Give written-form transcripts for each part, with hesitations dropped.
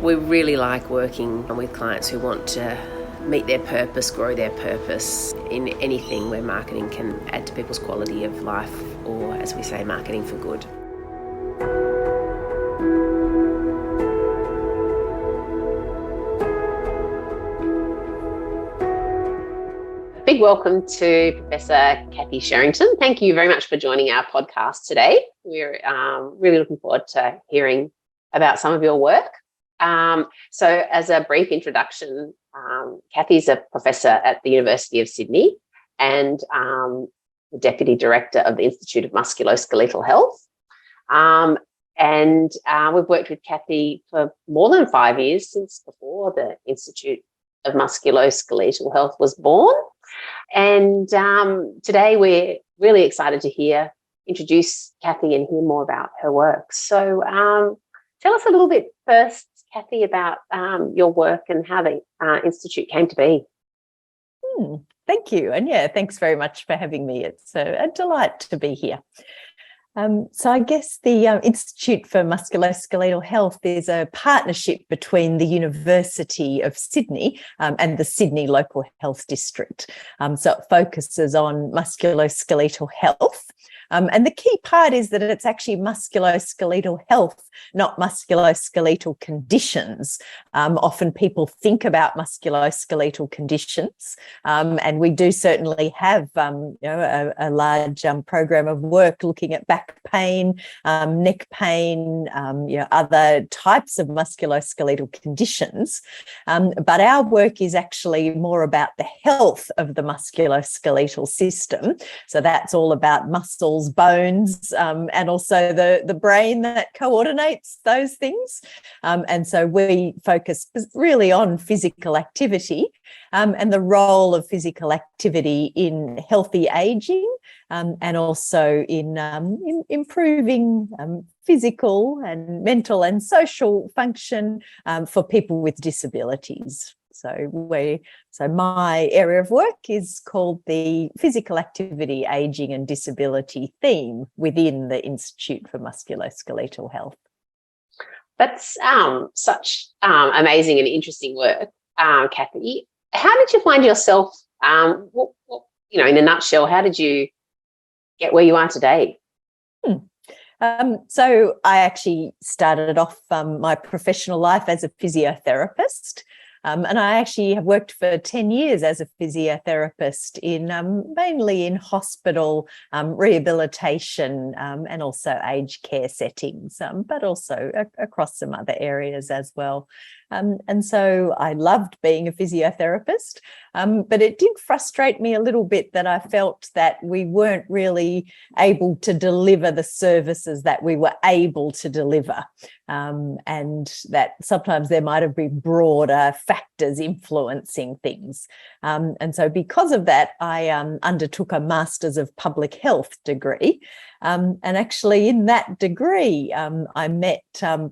We really like working with clients who want to meet their purpose, grow their purpose in anything where marketing can add to people's quality of life, or as we say, marketing for good. Big welcome to Professor Cathie Sherrington. Thank you very much for joining our podcast today. We're really looking forward to hearing about some of your work. So as a brief introduction, Cathie's a professor at the University of Sydney and the Deputy Director of the Institute of Musculoskeletal Health. And we've worked with Cathie for more than 5 years, since before the Institute of Musculoskeletal Health was born. And today we're really excited to introduce Cathie and hear more about her work. So tell us a little bit first, Cathie, about your work and how the Institute came to be. Thank you. And thanks very much for having me. It's a delight to be here. So I guess the Institute for Musculoskeletal Health is a partnership between the University of Sydney and the Sydney Local Health District. So it focuses on musculoskeletal health. And the key part is that it's actually musculoskeletal health, not musculoskeletal conditions. Often people think about musculoskeletal conditions, and we do certainly have a large program of work looking at back pain, neck pain, other types of musculoskeletal conditions. But our work is actually more about the health of the musculoskeletal system. So that's all about muscles, bones, and also the brain that coordinates those things. And so we focus really on physical activity and the role of physical activity in healthy aging, and also in improving physical and mental and social function for people with disabilities. So my area of work is called the Physical Activity, Aging and Disability theme within the Institute for Musculoskeletal Health. That's such amazing and interesting work, Cathie. How did you find yourself, in a nutshell, how did you get where you are today? So I actually started off my professional life as a physiotherapist. And I actually have worked for 10 years as a physiotherapist in mainly in hospital rehabilitation and also aged care settings, but also across some other areas as well. And so I loved being a physiotherapist, but it did frustrate me a little bit that I felt that we weren't really able to deliver the services that we were able to deliver, and that sometimes there might have been broader factors influencing things. And so because of that, I undertook a Masters of Public Health degree. And actually in that degree, I met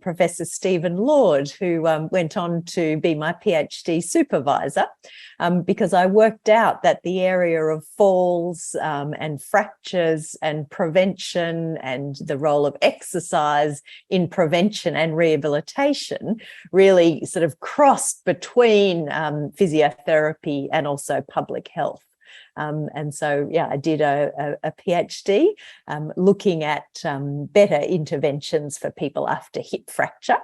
Professor Stephen Lord, who went on to be my PhD supervisor, because I worked out that the area of falls and fractures and prevention and the role of exercise in prevention and rehabilitation really sort of crossed between physiotherapy and also public health. And so, I did a PhD looking at better interventions for people after hip fracture.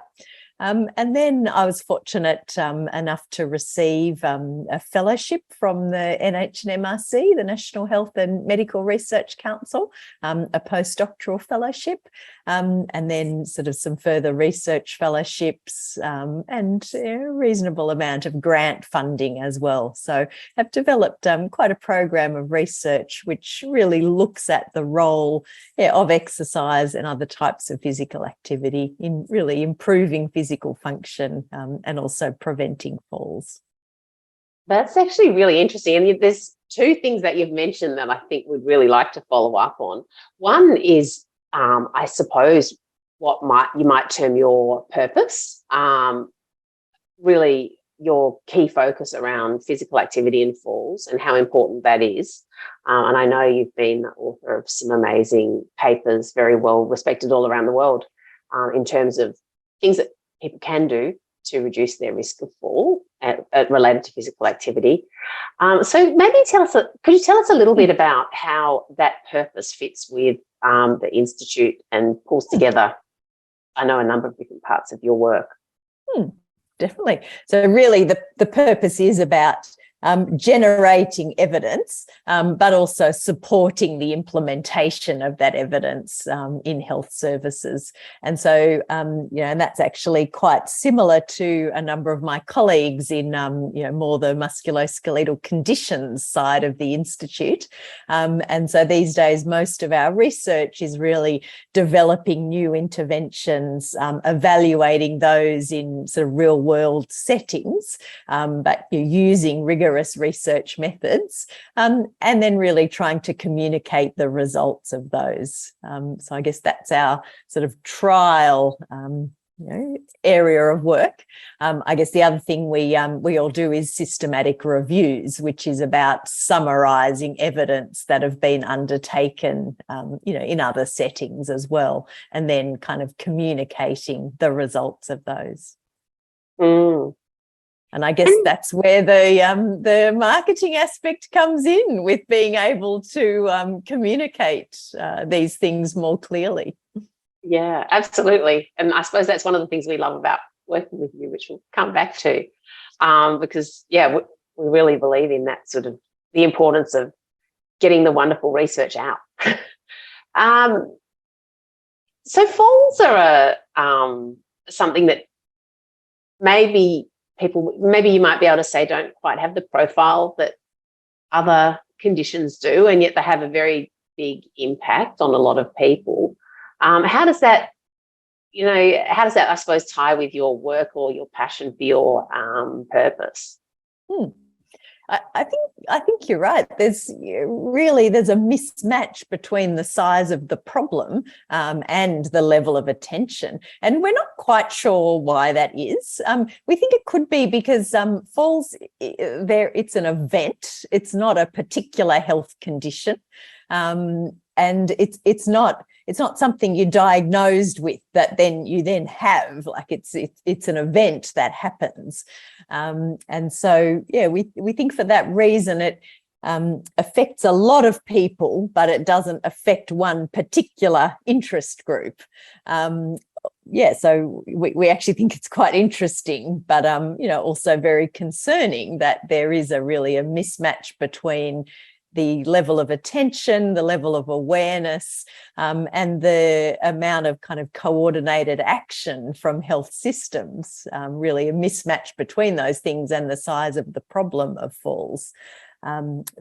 And then I was fortunate enough to receive a fellowship from the NHMRC, the National Health and Medical Research Council, a postdoctoral fellowship, and then sort of some further research fellowships and a reasonable amount of grant funding as well. So I've developed quite a program of research which really looks at the role of exercise and other types of physical activity in really improving physical function and also preventing falls. That's actually really interesting. And there's two things that you've mentioned that I think we'd really like to follow up on. One is, I suppose, what you might term your purpose, really your key focus around physical activity and falls and how important that is. And I know you've been the author of some amazing papers, very well respected all around the world, in terms of things that people can do to reduce their risk of fall related to physical activity. So maybe could you tell us a little bit about how that purpose fits with the Institute and pulls together, I know, a number of different parts of your work? Definitely. So really the purpose is about generating evidence, but also supporting the implementation of that evidence in health services. And so, and that's actually quite similar to a number of my colleagues in, more the musculoskeletal conditions side of the Institute. And so these days, most of our research is really developing new interventions, evaluating those in sort of real world settings, but using rigorous research methods, and then really trying to communicate the results of those. So I guess that's our sort of trial area of work. I guess the other thing we all do is systematic reviews, which is about summarising evidence that have been undertaken, in other settings as well, and then kind of communicating the results of those. And I guess that's where the marketing aspect comes in, with being able to communicate these things more clearly. Yeah, absolutely. And I suppose that's one of the things we love about working with you, which we'll come back to, because, we really believe in that sort of the importance of getting the wonderful research out. So falls are something that maybe you might be able to say don't quite have the profile that other conditions do, and yet they have a very big impact on a lot of people. How does that, I suppose, tie with your work or your passion for your purpose? I think you're right. There's a mismatch between the size of the problem and the level of attention, and we're not quite sure why that is. We think it could be because falls it's an event. It's not a particular health condition, and it's not something you're diagnosed with that then you have. Like it's an event that happens, and so we think for that reason it affects a lot of people, but it doesn't affect one particular interest group. So we actually think it's quite interesting, but also very concerning that there is a mismatch between the level of attention, the level of awareness, and the amount of kind of coordinated action from health systems, really a mismatch between those things and the size of the problem of falls.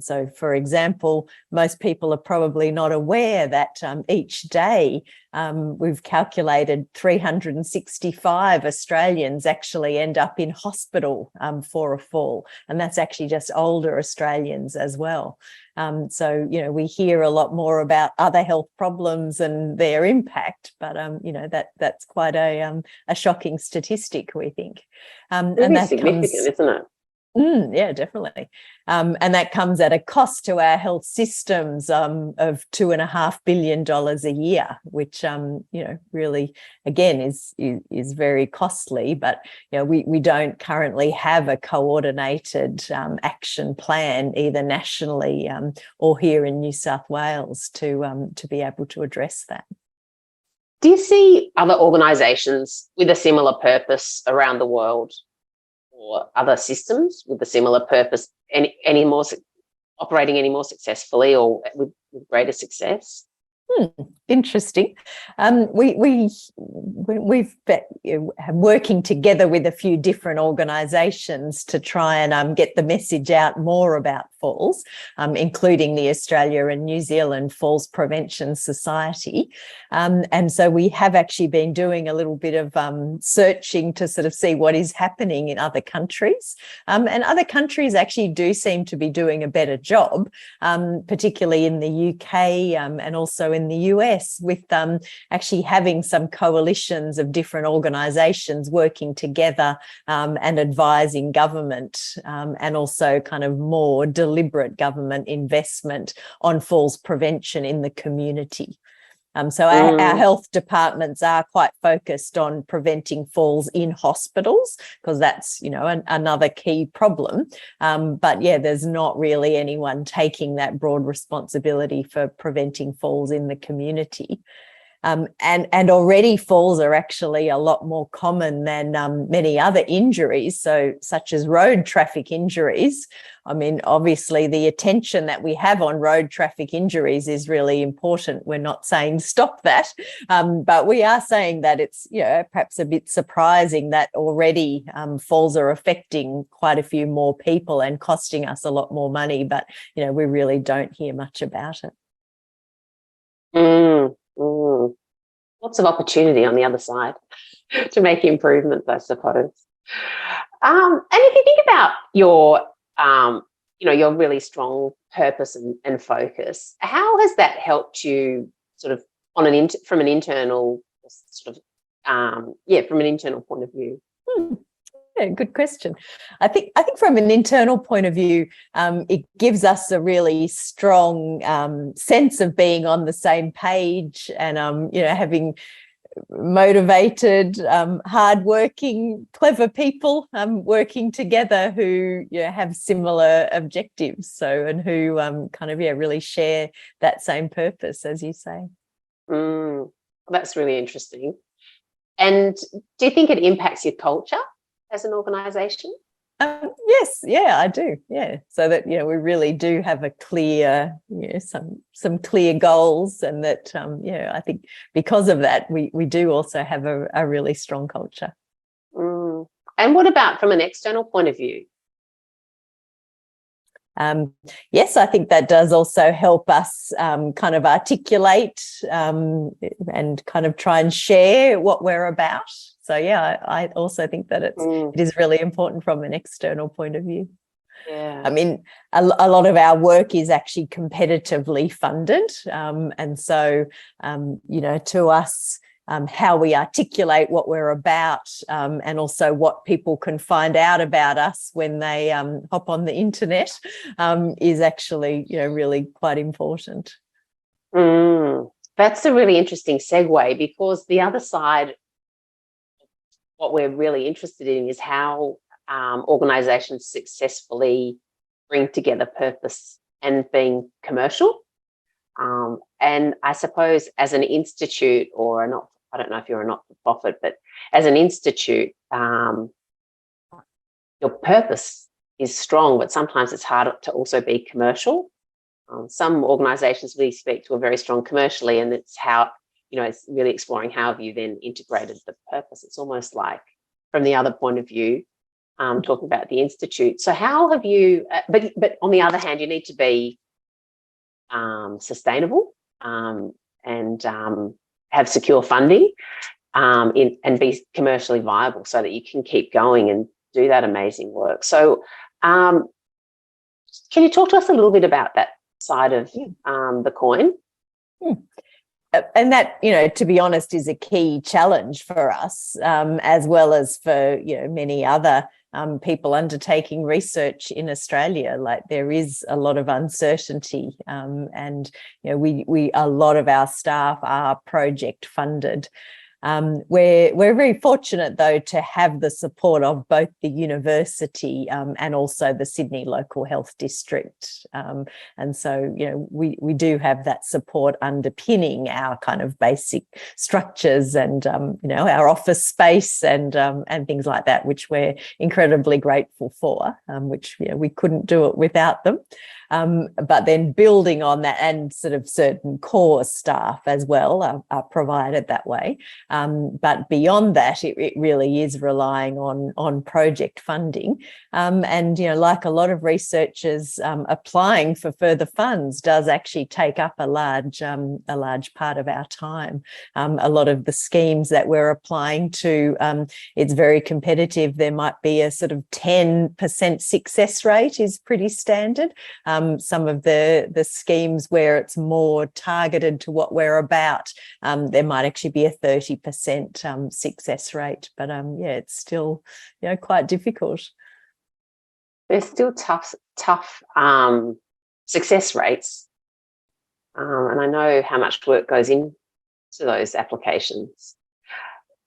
So, for example, most people are probably not aware that each day we've calculated 365 Australians actually end up in hospital for a fall, and that's actually just older Australians as well. So, we hear a lot more about other health problems and their impact, but, that's quite a shocking statistic, we think. And that significant, isn't it? Yeah, definitely. And that comes at a cost to our health systems of $2.5 billion a year, which, really, again, is very costly. But, we don't currently have a coordinated action plan, either nationally or here in New South Wales, to be able to address that. Do you see other organisations with a similar purpose around the world, or other systems with a similar purpose operating any more successfully or with greater success? Interesting. We've been working together with a few different organisations to try and get the message out more about falls, including the Australia and New Zealand Falls Prevention Society. And so we have actually been doing a little bit of searching to sort of see what is happening in other countries. And other countries actually do seem to be doing a better job, particularly in the UK and also in the US, with actually having some coalitions of different organisations working together and advising government, and also kind of more deliberate government investment on falls prevention in the community. So our health departments are quite focused on preventing falls in hospitals, because that's, another key problem. But yeah, there's not really anyone taking that broad responsibility for preventing falls in the community. And already falls are actually a lot more common than many other injuries, so such as road traffic injuries. I mean, obviously, the attention that we have on road traffic injuries is really important. We're not saying stop that, but we are saying that it's, perhaps a bit surprising that already falls are affecting quite a few more people and costing us a lot more money, but, we really don't hear much about it. Lots of opportunity on the other side to make improvements, I suppose. And if you think about your, your really strong purpose and focus, how has that helped you sort of from an internal sort of, from an internal point of view? Yeah, good question. I think from an internal point of view, it gives us a really strong sense of being on the same page and, having motivated, hardworking, clever people working together who have similar objectives. So, and who really share that same purpose, as you say. That's really interesting. And do you think it impacts your culture as an organisation? Yes, yeah, I do. Yeah, so that we really do have a clear, some clear goals, and that I think because of that, we do also have a really strong culture. And what about from an external point of view? Yes, I think that does also help us kind of articulate and kind of try and share what we're about. So, yeah, I also think that it is really important from an external point of view. Yeah. I mean, a lot of our work is actually competitively funded. And so, to us, how we articulate what we're about, and also what people can find out about us when they hop on the internet, is actually, really quite important. That's a really interesting segue, because the other side, what we're really interested in, is how organisations successfully bring together purpose and being commercial. And I suppose as an institute, or I don't know if you're a not-for-profit, but as an institute, your purpose is strong, but sometimes it's hard to also be commercial. Some organisations we speak to are very strong commercially, and it's how, it's really exploring how have you then integrated the purpose. It's almost like from the other point of view, talking about the institute. So how have you, but on the other hand, you need to be sustainable and have secure funding and be commercially viable, so that you can keep going and do that amazing work. So can you talk to us a little bit about that side of the coin? And that, to be honest, is a key challenge for us, as well as for, many other people undertaking research in Australia. Like, there is a lot of uncertainty, and we a lot of our staff are project funded. We're very fortunate, though, to have the support of both the university and also the Sydney Local Health District. And so, we do have that support underpinning our kind of basic structures and, our office space and things like that, which we're incredibly grateful for, which we couldn't do it without them. But then building on that, and sort of certain core staff as well are provided that way. But beyond that, it really is relying on project funding. And, like a lot of researchers, applying for further funds does actually take up a large part of our time. A lot of the schemes that we're applying to, it's very competitive. There might be a sort of 10% success rate is pretty standard. Some of the schemes where it's more targeted to what we're about, there might actually be a 30% success rate. But it's still quite difficult. There's still tough success rates, and I know how much work goes into to those applications.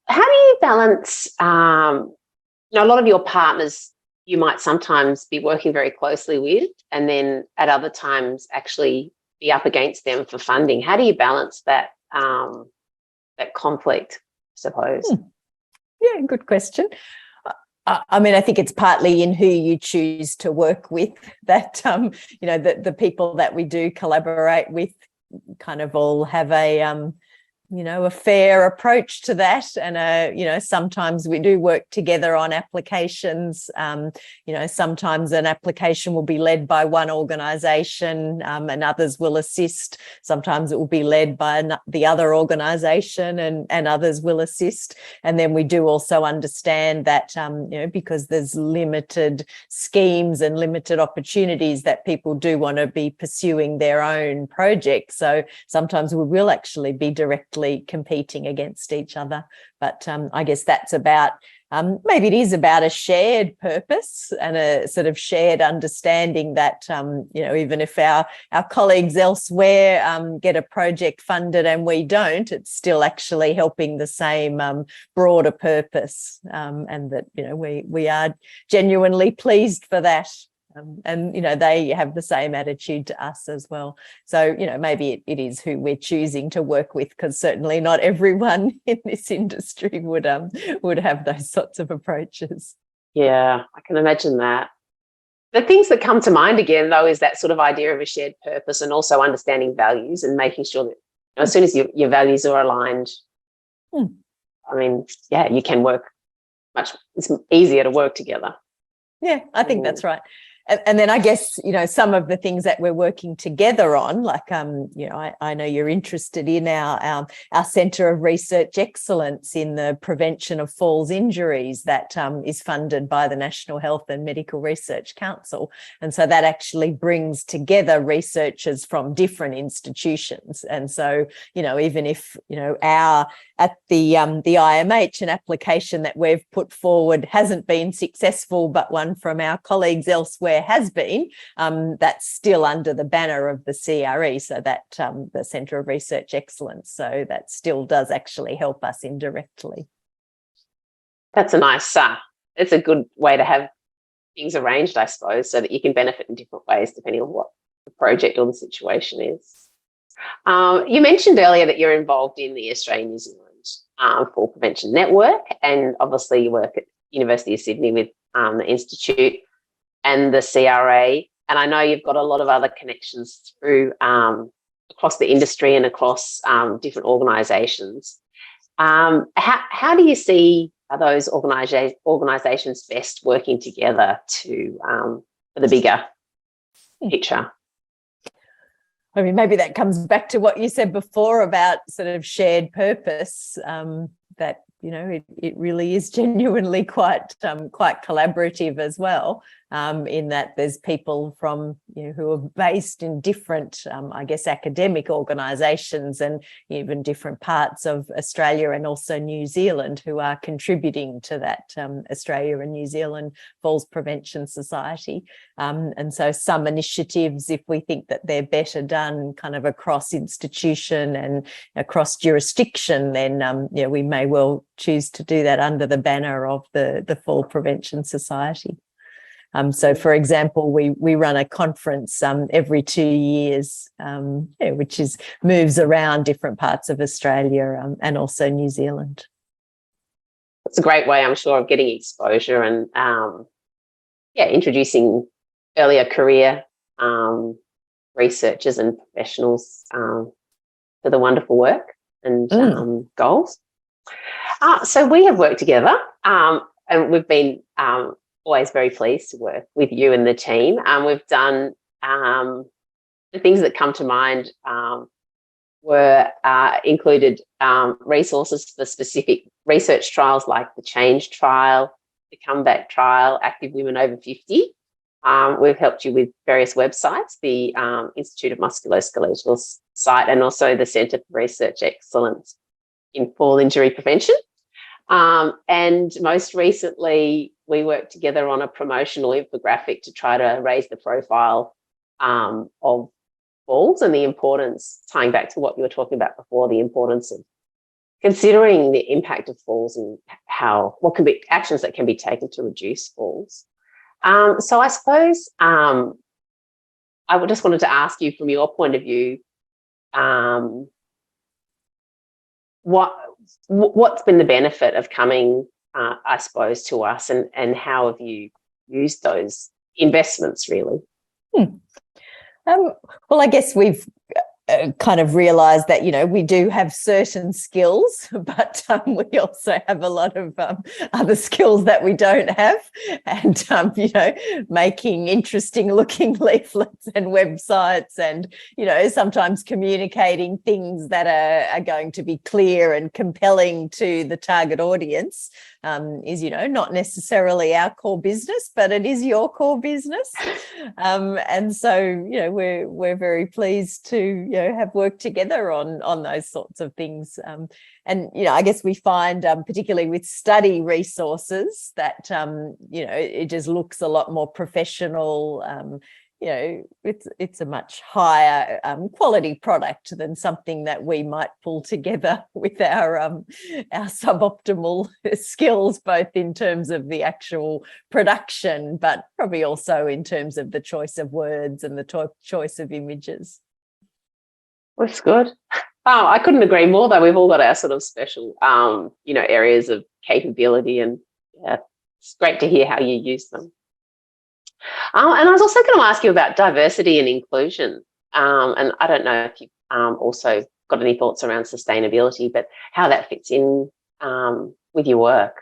How do you balance, a lot of your partners you might sometimes be working very closely with, and then at other times actually be up against them for funding. How do you balance that that conflict, I suppose? Yeah, good question. I think it's partly in who you choose to work with that, the people that we do collaborate with kind of all have a fair approach to that. And, sometimes we do work together on applications. Sometimes an application will be led by one organisation and others will assist. Sometimes it will be led by the other organisation and others will assist. And then we do also understand that, because there's limited schemes and limited opportunities, that people do want to be pursuing their own projects. So sometimes we will actually be directly competing against each other. But I guess that's about, maybe it is about a shared purpose and a sort of shared understanding that, even if our colleagues elsewhere get a project funded and we don't, it's still actually helping the same broader purpose, and that, we are genuinely pleased for that. And they have the same attitude to us as well. So maybe it is who we're choosing to work with, because certainly not everyone in this industry would have those sorts of approaches. Yeah, I can imagine that. The things that come to mind again, though, is that sort of idea of a shared purpose, and also understanding values and making sure that as soon as your values are aligned, you can work it's easier to work together. Yeah, I think that's right. And then I guess, some of the things that we're working together on, like, I know you're interested in our Centre of Research Excellence in the prevention of falls injuries that is funded by the National Health and Medical Research Council. And so that actually brings together researchers from different institutions. And so, even if, at the IMH, an application that we've put forward hasn't been successful, but one from our colleagues elsewhere has been, that's still under the banner of the CRE, so that the Centre of Research Excellence. So that still does actually help us indirectly. That's it's a good way to have things arranged, I suppose, so that you can benefit in different ways depending on what the project or the situation is. You mentioned earlier that you're involved in the Australian New Zealand Fall Prevention Network, and obviously you work at University of Sydney with the Institute and the CRA, and I know you've got a lot of other connections through across the industry and across different organisations. How do you see those organisations best working together for the bigger picture? I mean, maybe that comes back to what you said before about sort of shared purpose, that it really is genuinely quite collaborative as well, in that there's people from who are based in different, academic organisations and even different parts of Australia and also New Zealand who are contributing to that Australia and New Zealand Falls Prevention Society. And so some initiatives, if we think that they're better done kind of across institution and across jurisdiction, then we may well choose to do that under the banner of the Fall Prevention Society. So, for example, we run a conference every 2 years, which moves around different parts of Australia and also New Zealand. It's a great way, I'm sure, of getting exposure and introducing earlier career researchers and professionals to the wonderful work and goals. So we have worked together, and we've been always very pleased to work with you and the team. We've done the things that come to mind included resources for specific research trials like the Change trial, the Comeback trial, Active Women Over 50. We've helped you with various websites, the Institute of Musculoskeletal site, and also the Centre for Research Excellence in Fall Injury Prevention. And most recently, we worked together on a promotional infographic to try to raise the profile of falls and the importance, tying back to what you were talking about before, the importance of considering the impact of falls and what can be actions that can be taken to reduce falls. So I suppose I just wanted to ask you, from your point of view, what's been the benefit of coming, I suppose, to us, and how have you used those investments really? Well, I guess we've kind of realised that, we do have certain skills, but we also have a lot of other skills that we don't have. And, making interesting looking leaflets and websites and, sometimes communicating things that are going to be clear and compelling to the target audience is, not necessarily our core business, but it is your core business. And so, we're very pleased to, have worked together on those sorts of things. And, I guess we find, particularly with study resources, that, it just looks a lot more professional. It's a much higher quality product than something that we might pull together with our suboptimal skills, both in terms of the actual production, but probably also in terms of the choice of words and the choice of images. That's good. Oh, I couldn't agree more, though. We've all got our sort of special, areas of capability, and it's great to hear how you use them. And I was also going to ask you about diversity and inclusion. And I don't know if you've also got any thoughts around sustainability, but how that fits in with your work.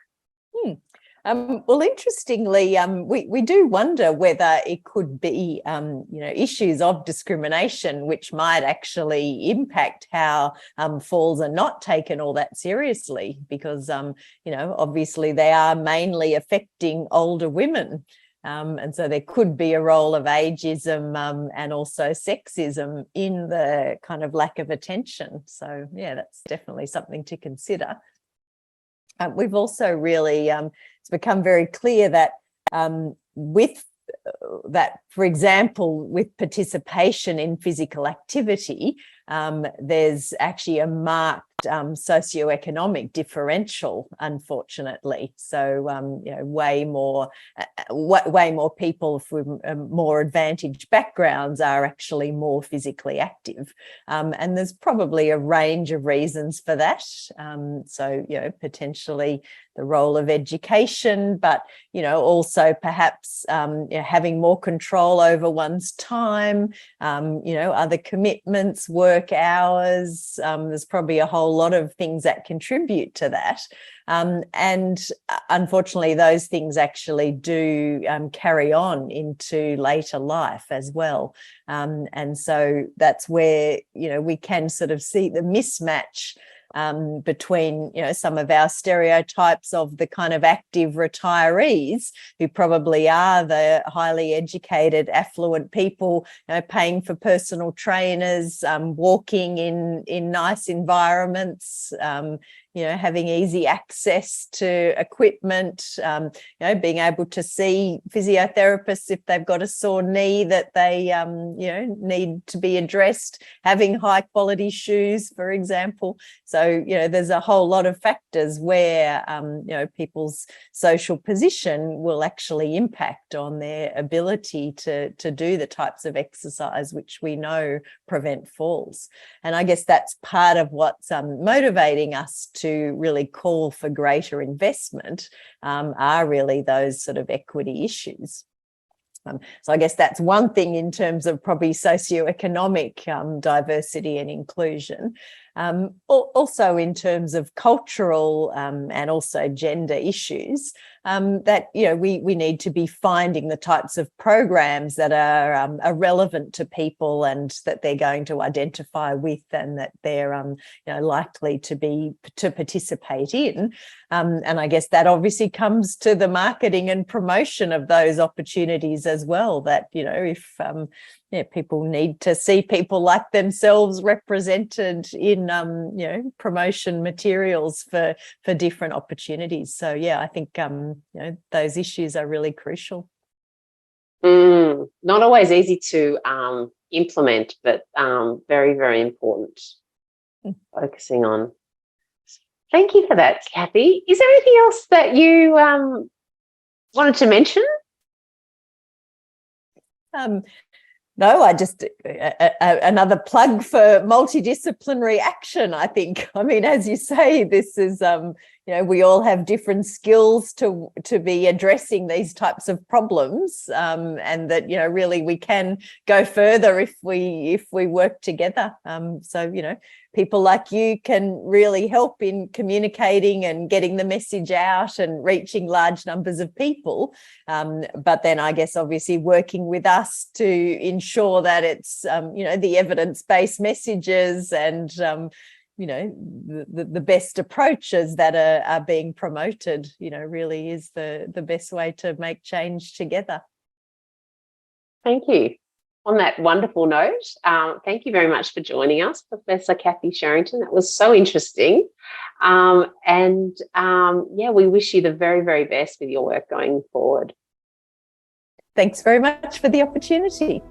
Well, interestingly, we do wonder whether it could be, issues of discrimination which might actually impact how falls are not taken all that seriously, because, obviously they are mainly affecting older women. And so there could be a role of ageism and also sexism in the kind of lack of attention. So, yeah, that's definitely something to consider. We've also really, it's become very clear that with that, for example, with participation in physical activity, there's actually a marked socioeconomic differential, unfortunately. So, way more people from more advantaged backgrounds are actually more physically active. And there's probably a range of reasons for that. So, potentially the role of education, but, also perhaps, having more control over one's time, other commitments, work hours. There's probably a whole lot of things that contribute to that. And unfortunately, those things actually do carry on into later life as well. And so that's where, we can sort of see the mismatch between, some of our stereotypes of the kind of active retirees who probably are the highly educated, affluent people, paying for personal trainers, walking in nice environments, having easy access to equipment, being able to see physiotherapists if they've got a sore knee that they, need to be addressed, having high quality shoes, for example. So, there's a whole lot of factors where, people's social position will actually impact on their ability to do the types of exercise which we know prevent falls. And I guess that's part of what's motivating us to really call for greater investment, are really those sort of equity issues. So I guess that's one thing in terms of probably socioeconomic diversity and inclusion. Also in terms of cultural and also gender issues, that we need to be finding the types of programs that are relevant to people and that they're going to identify with, and that they're likely to participate in. And I guess that obviously comes to the marketing and promotion of those opportunities as well, that if people need to see people like themselves represented in promotion materials for different opportunities. So yeah, I think those issues are really crucial. Not always easy to implement, but very, very important. Focusing on. Thank you for that, Cathie. Is there anything else that you wanted to mention? No, I just another plug for multidisciplinary action, I think. I mean, as you say, this is we all have different skills to be addressing these types of problems, and that really we can go further if we work together. So people like you can really help in communicating and getting the message out and reaching large numbers of people. But then I guess obviously working with us to ensure that it's the evidence-based messages and the best approaches that are being promoted, really is the best way to make change together. Thank you. On that wonderful note, thank you very much for joining us, Professor Cathie Sherrington. That was so interesting. We wish you the very, very best with your work going forward. Thanks very much for the opportunity.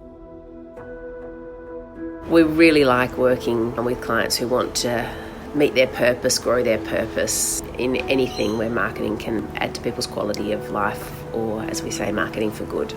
We really like working with clients who want to meet their purpose, grow their purpose in anything where marketing can add to people's quality of life, or as we say, marketing for good.